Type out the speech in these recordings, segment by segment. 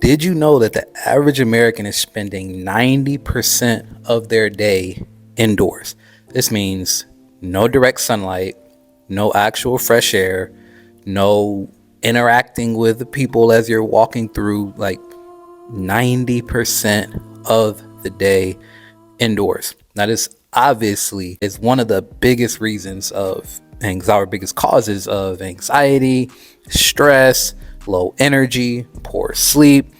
Did you know that the average American is spending 90% of their day indoors? This means no direct sunlight, no actual fresh air, no interacting with the people as you're walking through, like 90% of the day indoors. Now, this obviously is one of the biggest reasons of anxiety, biggest causes of anxiety, stress, low energy, poor sleep.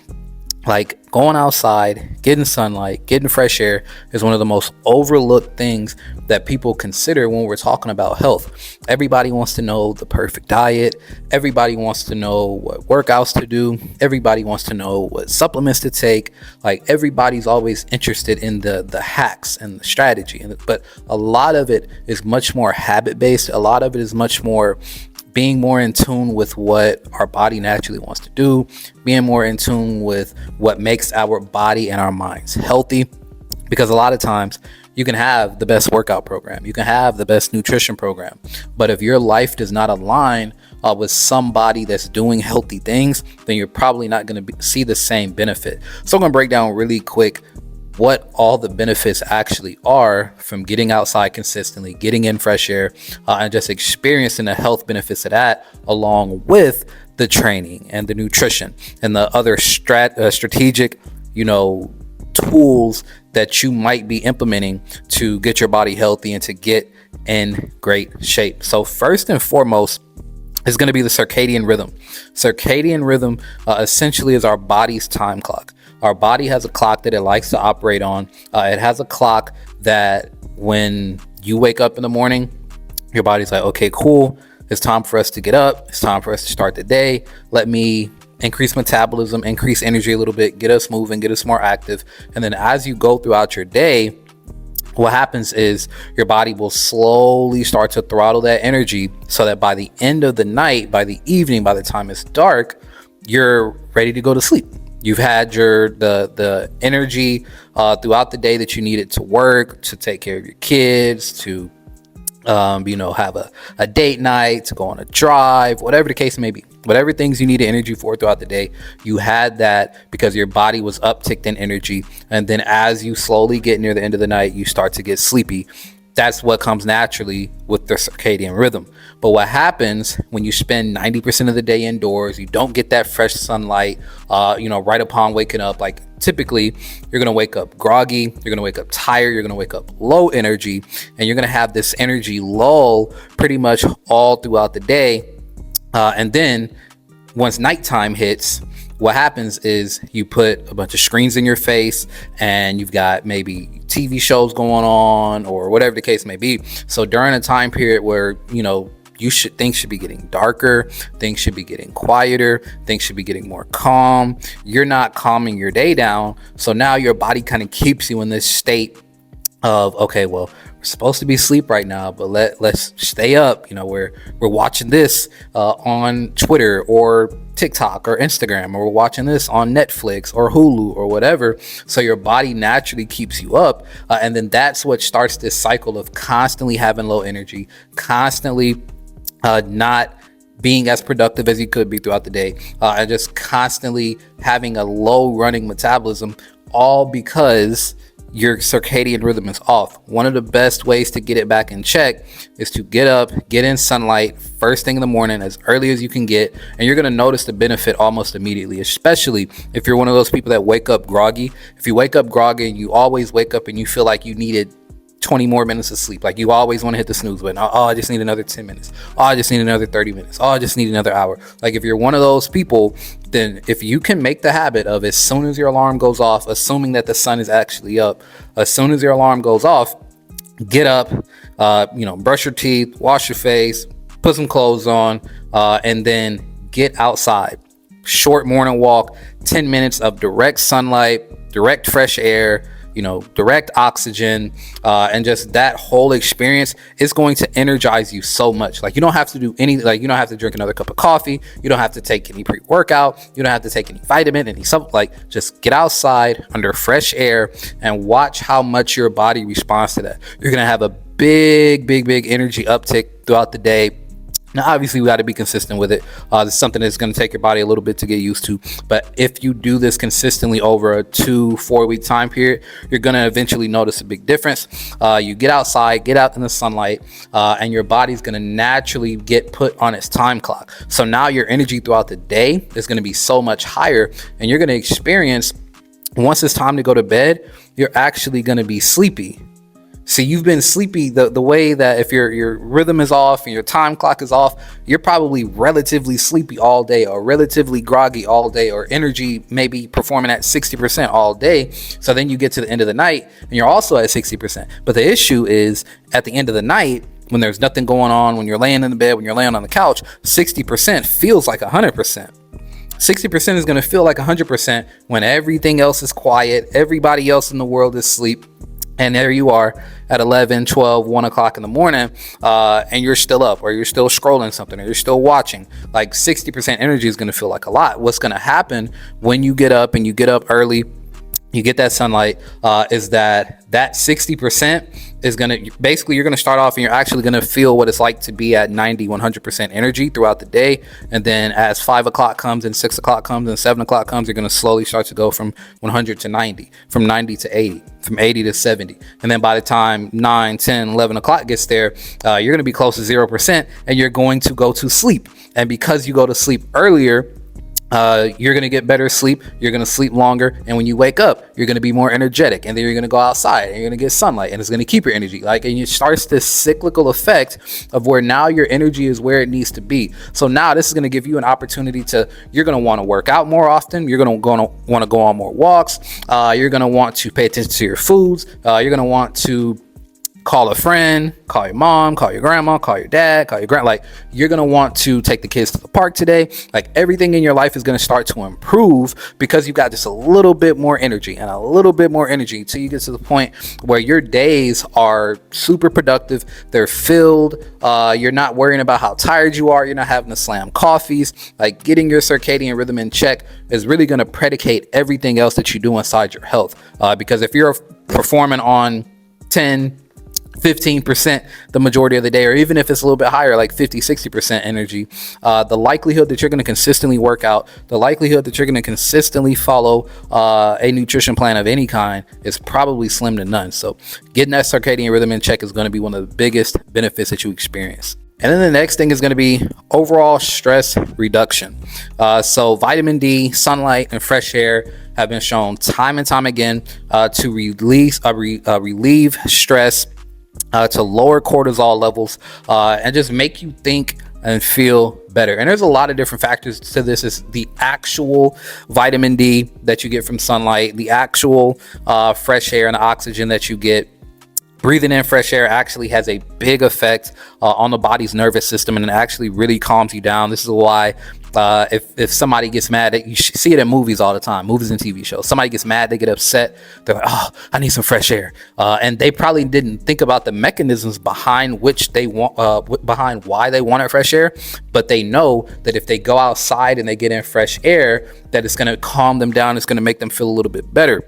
Like going outside, getting sunlight, getting fresh air is one of the most overlooked things that people consider when we're talking about health. Everybody wants to know the perfect diet. Everybody wants to know what workouts to do. Everybody wants to know what supplements to take. Like everybody's always interested in the hacks and the strategy. But a lot of it is much more habit based. A lot of it is much more being more in tune with what our body naturally wants to do, being more in tune with what makes our body and our minds healthy. Because a lot of times you can have the best workout program, you can have the best nutrition program, but if your life does not align with somebody that's doing healthy things, then you're probably not going to see the same benefit. So I'm going to break down really quick what all the benefits actually are from getting outside consistently, getting in fresh air, and just experiencing the health benefits of that, along with the training and the nutrition and the other strategic, tools that you might be implementing to get your body healthy and to get in great shape. So first and foremost is going to be the circadian rhythm. Circadian rhythm essentially is our body's time clock. Our body has a clock that it likes to operate on. It has a clock that when you wake up in the morning, your body's like, okay, cool. It's time for us to get up. It's time for us to start the day. Let me increase metabolism, increase energy a little bit, get us moving, get us more active. And then as you go throughout your day, what happens is your body will slowly start to throttle that energy so that by the end of the night, by the evening, by the time it's dark, you're ready to go to sleep. You've had the energy throughout the day that you needed to work, to take care of your kids, to have a date night, to go on a drive, whatever the case may be. Whatever things you needed energy for throughout the day, you had that because your body was upticked in energy. And then as you slowly get near the end of the night, you start to get sleepy. That's what comes naturally with the circadian rhythm. But what happens when you spend 90% of the day indoors, you don't get that fresh sunlight, right upon waking up. Like typically you're going to wake up groggy, you're going to wake up tired, you're going to wake up low energy, and you're going to have this energy lull pretty much all throughout the day. And then once nighttime hits, what happens is you put a bunch of screens in your face and you've got maybe TV shows going on or whatever the case may be. So during a time period where, things should be getting darker, things should be getting quieter, things should be getting more calm. You're not calming your day down. So now your body kind of keeps you in this state of, okay, well, we're supposed to be asleep right now, but let's stay up. We're watching this on Twitter or TikTok or Instagram, or we're watching this on Netflix or Hulu or whatever. So your body naturally keeps you up. And then that's what starts this cycle of constantly having low energy, constantly not being as productive as you could be throughout the day, and just constantly having a low running metabolism, all because your circadian rhythm is off. One of the best ways to get it back in check is to get up, get in sunlight first thing in the morning as early as you can get, and you're going to notice the benefit almost immediately, especially if you're one of those people that wake up groggy. If you wake up groggy and you always wake up and you feel like you needed 20 more minutes of sleep, like you always want to hit the snooze button. Oh, I just need another 10 minutes. Oh, I just need another 30 minutes. Oh, I just need another hour. Like if you're one of those people, then if you can make the habit of as soon as your alarm goes off, assuming that the sun is actually up, as soon as your alarm goes off, get up, brush your teeth, wash your face, put some clothes on, and then get outside. Short morning walk, 10 minutes of direct sunlight, direct fresh air, direct oxygen, and just that whole experience is going to energize you so much. Like you don't have to do any, like you don't have to drink another cup of coffee. You don't have to take any pre-workout. You don't have to take any vitamin, any something. Like just get outside under fresh air and watch how much your body responds to that. You're going to have a big energy uptick throughout the day. Now, obviously, we got to be consistent with it. It's something that's going to take your body a little bit to get used to. But if you do this consistently over a 2-4 week time period, you're going to eventually notice a big difference. You get outside, get out in the sunlight, and your body's going to naturally get put on its time clock. So now your energy throughout the day is going to be so much higher, and you're going to experience, once it's time to go to bed, you're actually going to be sleepy. See, you've been sleepy the way that if your rhythm is off and your time clock is off, you're probably relatively sleepy all day, or relatively groggy all day, or energy maybe performing at 60% all day. So then you get to the end of the night and you're also at 60%. But the issue is, at the end of the night, when there's nothing going on, when you're laying in the bed, when you're laying on the couch, 60% feels like 100%. 60% is going to feel like 100% when everything else is quiet, everybody else in the world is asleep. And there you are at 11, 12, 1 o'clock in the morning, and you're still up, or you're still scrolling something, or you're still watching. Like 60% energy is going to feel like a lot. What's going to happen when you get up, and you get up early, you get that sunlight, is that 60% is going to, basically, you're going to start off and you're actually going to feel what it's like to be at 90, 100% energy throughout the day. And then as 5 o'clock comes, and 6 o'clock comes, and 7 o'clock comes, you're going to slowly start to go from 100 to 90, from 90 to 80, from 80 to 70. And then by the time 9, 10, 11 o'clock gets there, you're going to be close to 0%, and you're going to go to sleep. And because you go to sleep earlier, you're going to get better sleep, you're going to sleep longer, and when you wake up, you're going to be more energetic, and then you're going to go outside and you're going to get sunlight, and it's going to keep your energy, and it starts this cyclical effect of where now your energy is where it needs to be. So now this is going to give you an opportunity you're going to want to work out more often, you're going to want to go on more walks, you're going to want to pay attention to your foods, you're going to want to call a friend, call your mom, call your grandma, call your dad, call your like you're going to want to take the kids to the park today. Like everything in your life is going to start to improve because you got just a little bit more energy and a little bit more energy till you get to the point where your days are super productive. They're filled. You're not worrying about how tired you are. You're not having to slam coffees. Like getting your circadian rhythm in check is really going to predicate everything else that you do inside your health. Because if you're performing on 10-15% the majority of the day, or even if it's a little bit higher, like 50-60% energy, the likelihood that you're going to consistently work out, the likelihood that you're going to consistently follow a nutrition plan of any kind is probably slim to none. So getting that circadian rhythm in check is going to be one of the biggest benefits that you experience. And then the next thing is going to be overall stress reduction. So vitamin D, sunlight, and fresh air have been shown time and time again to relieve stress, to lower cortisol levels, and just make you think and feel better. And there's a lot of different factors to this. Is the actual vitamin D that you get from sunlight, the actual fresh air and the oxygen that you get. Breathing in fresh air actually has a big effect on the body's nervous system, and it actually really calms you down. This is why if somebody gets mad, you see it in movies all the time, movies and TV shows. Somebody gets mad, they get upset, they're like, oh, I need some fresh air. And they probably didn't think about the mechanisms behind which they want, behind why they wanted fresh air. But they know that if they go outside and they get in fresh air, that it's going to calm them down. It's going to make them feel a little bit better.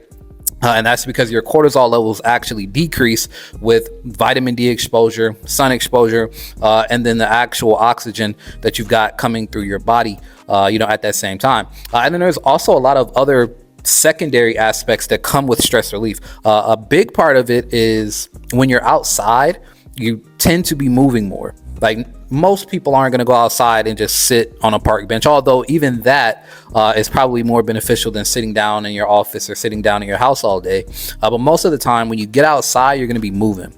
And that's because your cortisol levels actually decrease with vitamin D exposure, sun exposure, and then the actual oxygen that you've got coming through your body, at that same time. And then there's also a lot of other secondary aspects that come with stress relief. A big part of it is when you're outside, you tend to be moving more. Like most people aren't going to go outside and just sit on a park bench, although even that is probably more beneficial than sitting down in your office or sitting down in your house all day. But most of the time when you get outside, you're going to be moving.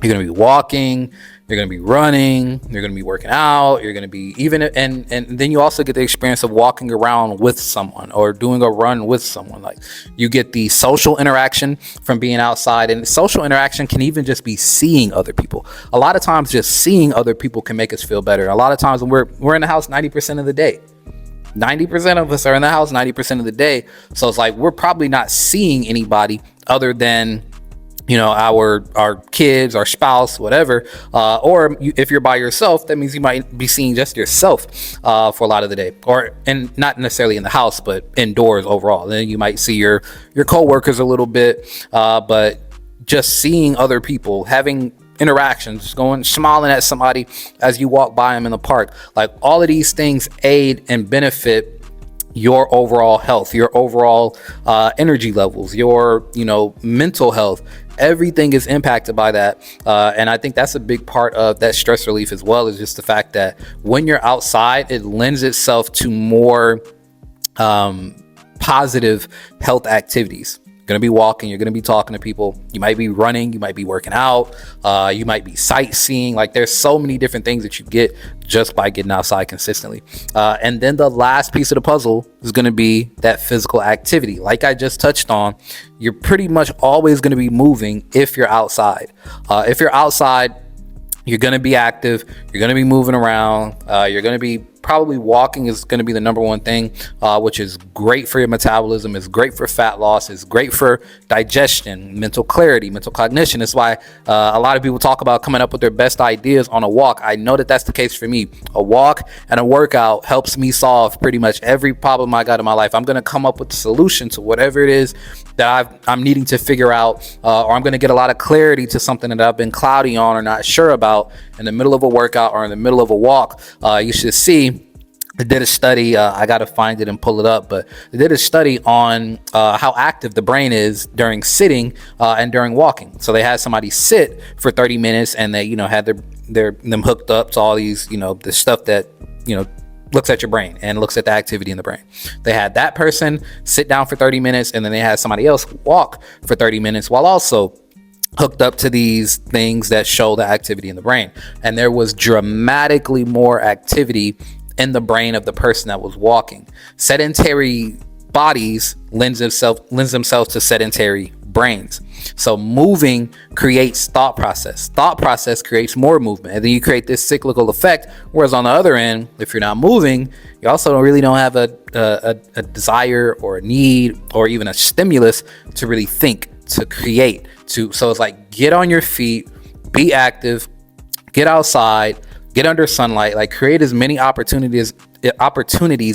You're going to be walking, you're going to be running, you're going to be working out, you're going to be and then you also get the experience of walking around with someone or doing a run with someone. Like you get the social interaction from being outside, and social interaction can even just be seeing other people. A lot of times just seeing other people can make us feel better. A lot of times when we're in the house 90% of the day. 90% of us are in the house 90% of the day. So it's like we're probably not seeing anybody other than our kids, our spouse, whatever, or if you're by yourself, that means you might be seeing just yourself for a lot of the day, and not necessarily in the house, but indoors overall. Then you might see your coworkers a little bit, but just seeing other people, having interactions, just going smiling at somebody as you walk by them in the park. Like, all of these things aid and benefit your overall health, your overall energy levels, your mental health. Everything is impacted by that, and I think that's a big part of that stress relief as well, is just the fact that when you're outside, it lends itself to more positive health activities. You're going to be walking, you're going to be talking to people, you might be running, you might be working out, you might be sightseeing. Like, there's so many different things that you get just by getting outside consistently. And then the last piece of the puzzle is going to be that physical activity. Like I just touched on, you're pretty much always going to be moving if you're outside. If you're outside, you're going to be active, you're going to be moving around, you're going to be probably walking is going to be the number one thing, which is great for your metabolism. It's great for fat loss. It's great for digestion, mental clarity, mental cognition. That's why a lot of people talk about coming up with their best ideas on a walk. I know that that's the case for me. A walk and a workout helps me solve pretty much every problem I got in my life. I'm going to come up with the solution to whatever it is that I'm needing to figure out, or I'm going to get a lot of clarity to something that I've been cloudy on or not sure about in the middle of a workout or in the middle of a walk. You should see, they did a study, I got to find it and pull it up, but they did a study on how active the brain is during sitting and during walking. So they had somebody sit for 30 minutes and they, had them hooked up to all these, the stuff that, looks at your brain and looks at the activity in the brain. They had that person sit down for 30 minutes and then they had somebody else walk for 30 minutes while also hooked up to these things that show the activity in the brain. And there was dramatically more activity in the brain of the person that was walking. Sedentary bodies lends themselves to sedentary brains. So moving creates thought process. Thought process creates more movement. And then you create this cyclical effect. Whereas on the other end, if you're not moving, you also don't have a desire or a need or even a stimulus to really think, to create. So it's like, get on your feet, be active, get outside, get under sunlight, like create as many opportunities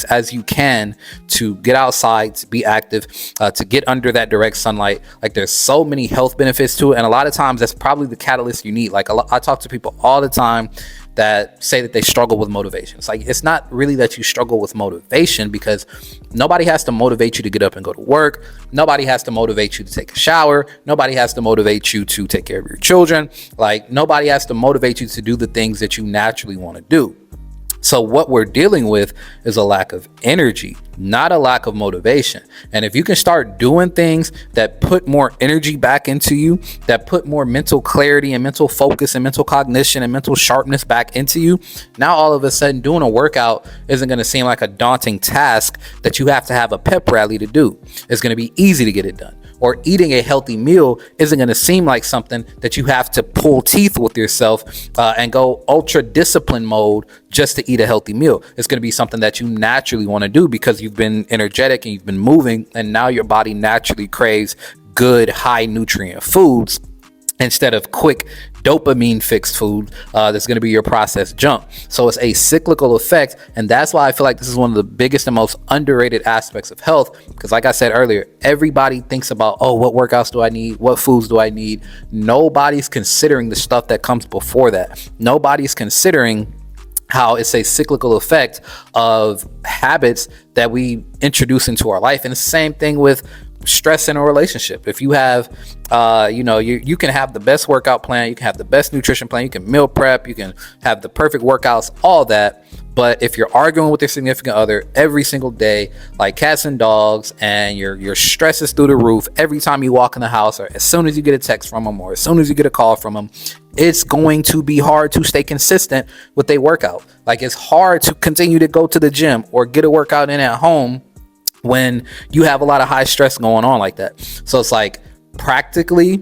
as you can to get outside, to be active, to get under that direct sunlight. Like, there's so many health benefits to it. And a lot of times that's probably the catalyst you need. Like, I talk to people all the time that say that they struggle with motivation. It's like, it's not really that you struggle with motivation, because nobody has to motivate you to get up and go to work. Nobody has to motivate you to take a shower. Nobody has to motivate you to take care of your children. Like, nobody has to motivate you to do the things that you naturally want to do. So what we're dealing with is a lack of energy, not a lack of motivation. And if you can start doing things that put more energy back into you, that put more mental clarity and mental focus and mental cognition and mental sharpness back into you, now all of a sudden doing a workout isn't going to seem like a daunting task that you have to have a pep rally to do. It's going to be easy to get it done. Or eating a healthy meal isn't going to seem like something that you have to pull teeth with yourself and go ultra discipline mode just to eat a healthy meal. It's going to be something that you naturally want to do because you've been energetic and you've been moving, and now your body naturally craves good, high nutrient foods instead of quick dopamine fixed food that's going to be your processed junk. So it's a cyclical effect, and that's why I feel like this is one of the biggest and most underrated aspects of health, because like I said earlier, everybody thinks about, oh, what workouts do I need, what foods do I need? Nobody's considering the stuff that comes before that. Nobody's considering how it's a cyclical effect of habits that we introduce into our life. And it's the same thing with stress in a relationship. If you have you can have the best workout plan, you can have the best nutrition plan, you can meal prep, you can have the perfect workouts, all that, but if you're arguing with your significant other every single day like cats and dogs, and your stress is through the roof every time you walk in the house, or as soon as you get a text from them, or as soon as you get a call from them, it's going to be hard to stay consistent with a workout. Like, it's hard to continue to go to the gym or get a workout in at home when you have a lot of high stress going on like that. So it's like, practically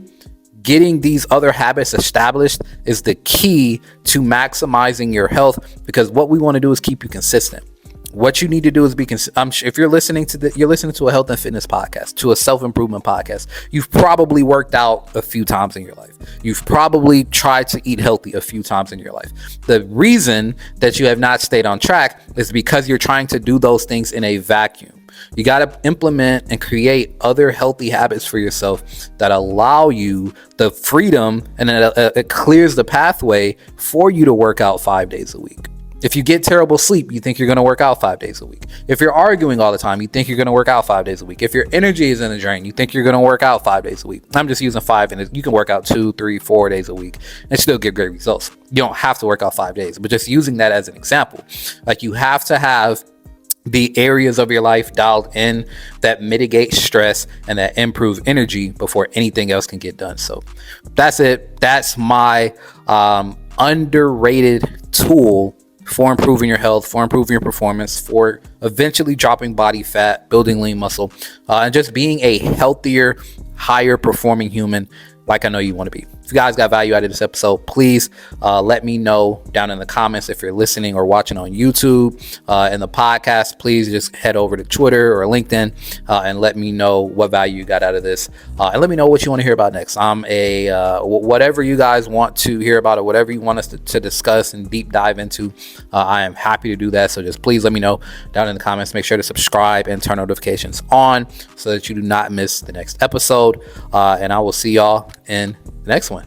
getting these other habits established is the key to maximizing your health, because what we want to do is keep you consistent. What you need to do is if you're listening to a health and fitness podcast, to a self-improvement podcast, you've probably worked out a few times in your life. You've probably tried to eat healthy a few times in your life. The reason that you have not stayed on track is because you're trying to do those things in a vacuum. You got to implement and create other healthy habits for yourself that allow you the freedom, and it clears the pathway for you to work out 5 days a week. If you get terrible sleep, you think you're going to work out 5 days a week. If you're arguing all the time, you think you're going to work out 5 days a week. If your energy is in the drain, you think you're going to work out 5 days a week. I'm just using 5, and you can work out 2, 3, 4 days a week and still get great results. You don't have to work out 5 days, but just using that as an example. Like, you have to have the areas of your life dialed in that mitigate stress and that improve energy before anything else can get done. So that's it. That's my underrated tool for improving your health, for improving your performance, for eventually dropping body fat, building lean muscle, and just being a healthier, higher performing human like I know you want to be. If you guys got value out of this episode, please let me know down in the comments. If you're listening or watching on YouTube and the podcast, please just head over to Twitter or LinkedIn and let me know what value you got out of this. And let me know what you want to hear about next. I'm whatever you guys want to hear about, or whatever you want us to discuss and deep dive into, I am happy to do that. So just please let me know down in the comments. Make sure to subscribe and turn notifications on so that you do not miss the next episode. And I will see y'all in the next one.